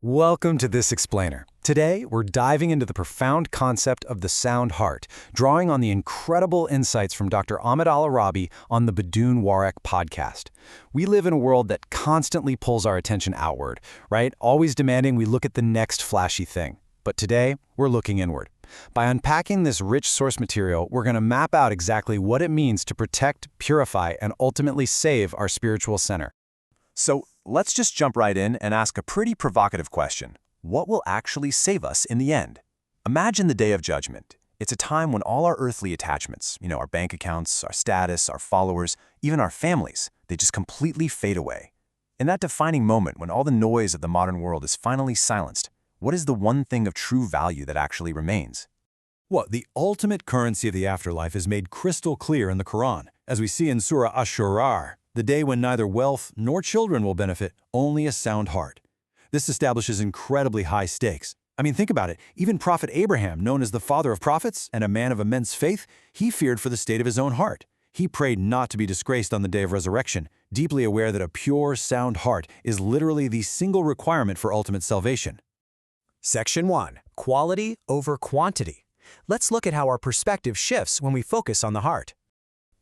Welcome to This Explainer. Today, we're diving into the profound concept of the sound heart, drawing on the incredible insights from Dr. Ahmed Al-Arabi on the Badoon Warek podcast. We live in a world that constantly pulls our attention outward, right? Always demanding we look at the next flashy thing. But today, we're looking inward. By unpacking this rich source material, we're going to map out exactly what it means to protect, purify, and ultimately save our spiritual center. So let's just jump right in and ask a pretty provocative question. What will actually save us in the end? Imagine the day of judgment. It's a time when all our earthly attachments, our bank accounts, our status, our followers, even our families, they just completely fade away. In that defining moment when all the noise of the modern world is finally silenced, what is the one thing of true value that actually remains? The ultimate currency of the afterlife is made crystal clear in the Quran, as we see in Surah Ash-Shu'ara, the day when neither wealth nor children will benefit, only a sound heart. This establishes incredibly high stakes. Think about it. Even Prophet Abraham, known as the father of prophets and a man of immense faith, he feared for the state of his own heart. He prayed not to be disgraced on the day of resurrection, deeply aware that a pure, sound heart is literally the single requirement for ultimate salvation. Section 1. Quality over quantity. Let's look at how our perspective shifts when we focus on the heart.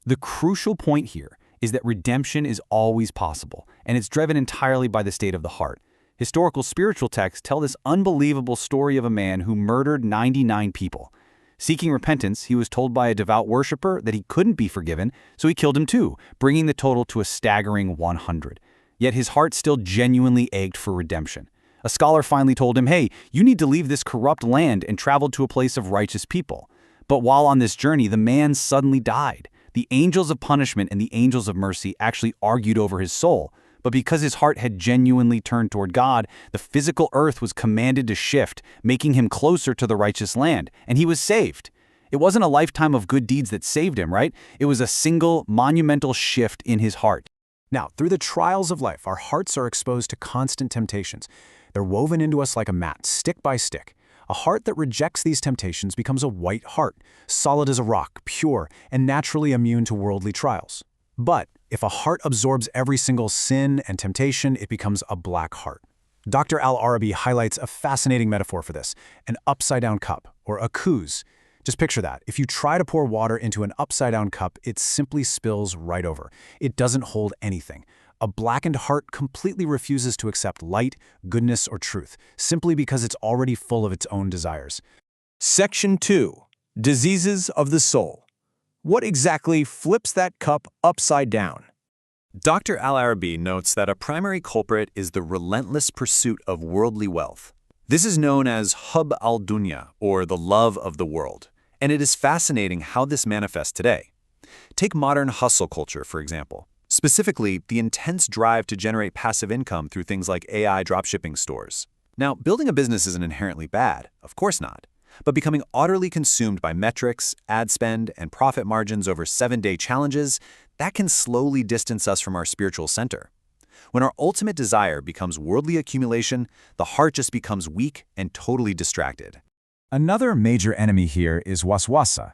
The crucial point here is that redemption is always possible, and it's driven entirely by the state of the heart. Historical spiritual texts tell this unbelievable story of a man who murdered 99 people. Seeking repentance, he was told by a devout worshiper that he couldn't be forgiven, so he killed him too, bringing the total to a staggering 100. Yet his heart still genuinely ached for redemption. A scholar finally told him, "Hey, you need to leave this corrupt land and travel to a place of righteous people." But while on this journey, the man suddenly died. The angels of punishment and the angels of mercy actually argued over his soul, but because his heart had genuinely turned toward God, the physical earth was commanded to shift, making him closer to the righteous land, and he was saved. It wasn't a lifetime of good deeds that saved him, right? It was a single, monumental shift in his heart. Now, through the trials of life, our hearts are exposed to constant temptations. They're woven into us like a mat, stick by stick. A heart that rejects these temptations becomes a white heart, solid as a rock, pure, and naturally immune to worldly trials. But if a heart absorbs every single sin and temptation, it becomes a black heart. Dr. Al-Arabi highlights a fascinating metaphor for this, an upside-down cup, or a kooz. Just picture that. If you try to pour water into an upside-down cup, it simply spills right over. It doesn't hold anything. A blackened heart completely refuses to accept light, goodness, or truth, simply because it's already full of its own desires. Section 2. Diseases of the soul. What exactly flips that cup upside down? Dr. Al-Arabi notes that a primary culprit is the relentless pursuit of worldly wealth. This is known as hub al-dunya, or the love of the world, and it is fascinating how this manifests today. Take modern hustle culture, for example. Specifically, the intense drive to generate passive income through things like AI dropshipping stores. Now, building a business isn't inherently bad, of course not, but becoming utterly consumed by metrics, ad spend, and profit margins over 7-day challenges, that can slowly distance us from our spiritual center. When our ultimate desire becomes worldly accumulation, the heart just becomes weak and totally distracted. Another major enemy here is waswasa.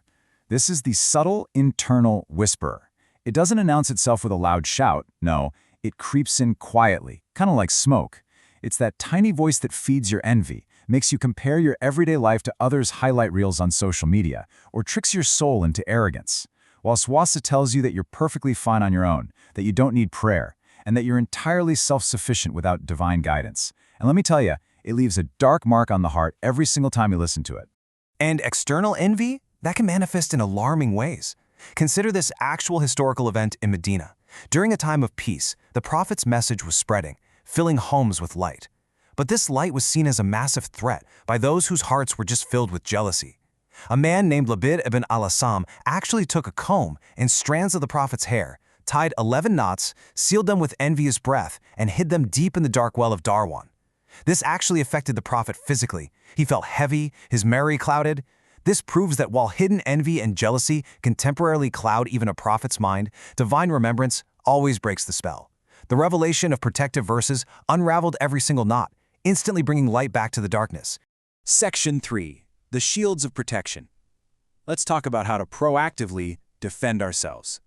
This is the subtle internal whisperer. It doesn't announce itself with a loud shout. No, it creeps in quietly, kind of like smoke. It's that tiny voice that feeds your envy, makes you compare your everyday life to others' highlight reels on social media, or tricks your soul into arrogance. Waswasa tells you that you're perfectly fine on your own, that you don't need prayer, and that you're entirely self-sufficient without divine guidance. And let me tell you, it leaves a dark mark on the heart every single time you listen to it. And external envy? That can manifest in alarming ways. Consider this actual historical event in Medina. During a time of peace, the prophet's message was spreading, filling homes with light. But this light was seen as a massive threat by those whose hearts were just filled with jealousy. A man named Labid ibn al-Assam actually took a comb and strands of the prophet's hair, tied 11 knots, sealed them with envious breath, and hid them deep in the dark well of Darwan. This actually affected the prophet physically. He felt heavy, his memory clouded. This proves that while hidden envy and jealousy can temporarily cloud even a prophet's mind, divine remembrance always breaks the spell. The revelation of protective verses unraveled every single knot, instantly bringing light back to the darkness. Section 3. The shields of protection. Let's talk about how to proactively defend ourselves.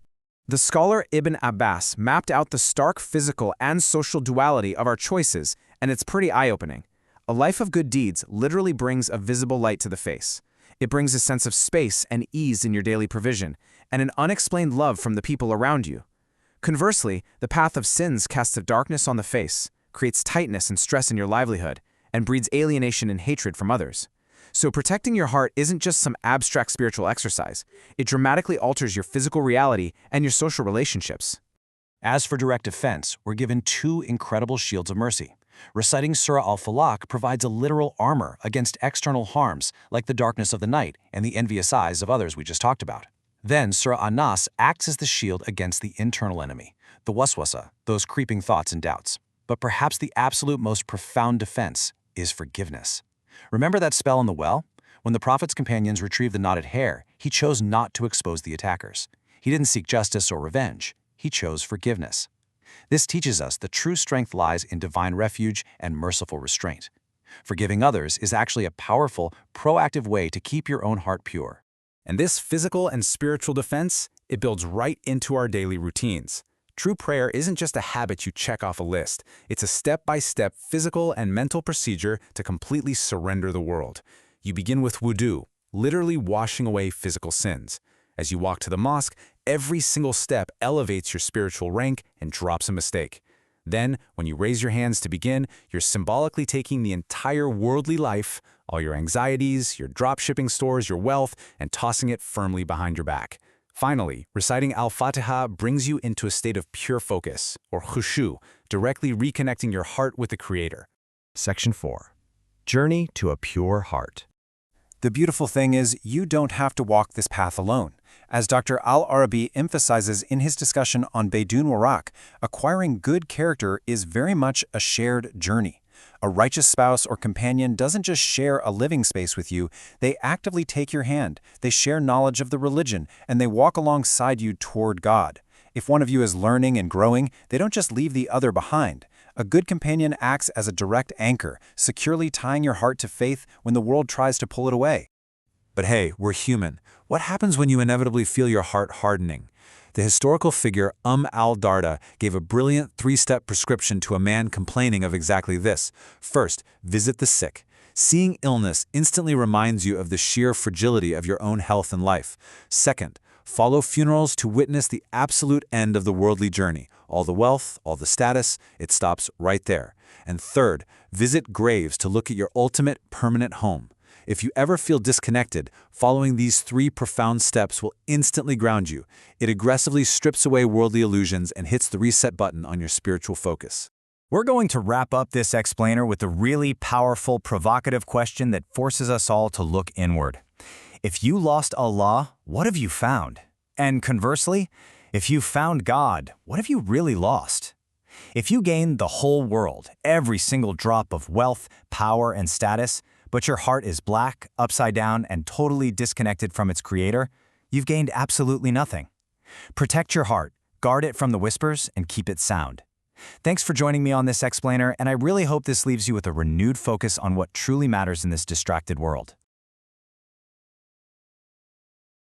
The scholar Ibn Abbas mapped out the stark physical and social duality of our choices, and it's pretty eye-opening. A life of good deeds literally brings a visible light to the face. It brings a sense of space and ease in your daily provision, and an unexplained love from the people around you. Conversely, the path of sins casts a darkness on the face, creates tightness and stress in your livelihood, and breeds alienation and hatred from others. So protecting your heart isn't just some abstract spiritual exercise. It dramatically alters your physical reality and your social relationships. As for direct defense, we're given two incredible shields of mercy. Reciting Surah Al-Falaq provides a literal armor against external harms like the darkness of the night and the envious eyes of others we just talked about. Then Surah An-Nas acts as the shield against the internal enemy, the waswasa, those creeping thoughts and doubts. But perhaps the absolute most profound defense is forgiveness. Remember that spell in the well? When the Prophet's companions retrieved the knotted hair, he chose not to expose the attackers. He didn't seek justice or revenge. He chose forgiveness. This teaches us the true strength lies in divine refuge and merciful restraint. Forgiving others is actually a powerful, proactive way to keep your own heart pure. And this physical and spiritual defense, it builds right into our daily routines. True prayer isn't just a habit you check off a list. It's a step-by-step physical and mental procedure to completely surrender the world. You begin with wudu, literally washing away physical sins. As you walk to the mosque, every single step elevates your spiritual rank and drops a mistake. Then, when you raise your hands to begin, you're symbolically taking the entire worldly life, all your anxieties, your drop-shipping stores, your wealth, and tossing it firmly behind your back. Finally, reciting Al-Fatiha brings you into a state of pure focus, or khushu, directly reconnecting your heart with the Creator. Section 4. Journey to a Pure Heart. The beautiful thing is, you don't have to walk this path alone. As Dr. Al-Arabi emphasizes in his discussion on Bidun Waraq, acquiring good character is very much a shared journey. A righteous spouse or companion doesn't just share a living space with you, they actively take your hand, they share knowledge of the religion, and they walk alongside you toward God. If one of you is learning and growing, they don't just leave the other behind. A good companion acts as a direct anchor, securely tying your heart to faith when the world tries to pull it away. But hey, we're human. What happens when you inevitably feel your heart hardening? The historical figure al-Darda gave a brilliant three-step prescription to a man complaining of exactly this. First, visit the sick. Seeing illness instantly reminds you of the sheer fragility of your own health and life. Second, follow funerals to witness the absolute end of the worldly journey. All the wealth, all the status, it stops right there. And third, visit graves to look at your ultimate permanent home. If you ever feel disconnected, following these three profound steps will instantly ground you. It aggressively strips away worldly illusions and hits the reset button on your spiritual focus. We're going to wrap up this explainer with a really powerful, provocative question that forces us all to look inward. If you lost Allah, what have you found? And conversely, if you found God, what have you really lost? If you gained the whole world, every single drop of wealth, power, and status, but your heart is black, upside down, and totally disconnected from its creator, you've gained absolutely nothing. Protect your heart, guard it from the whispers, and keep it sound. Thanks for joining me on this explainer, and I really hope this leaves you with a renewed focus on what truly matters in this distracted world.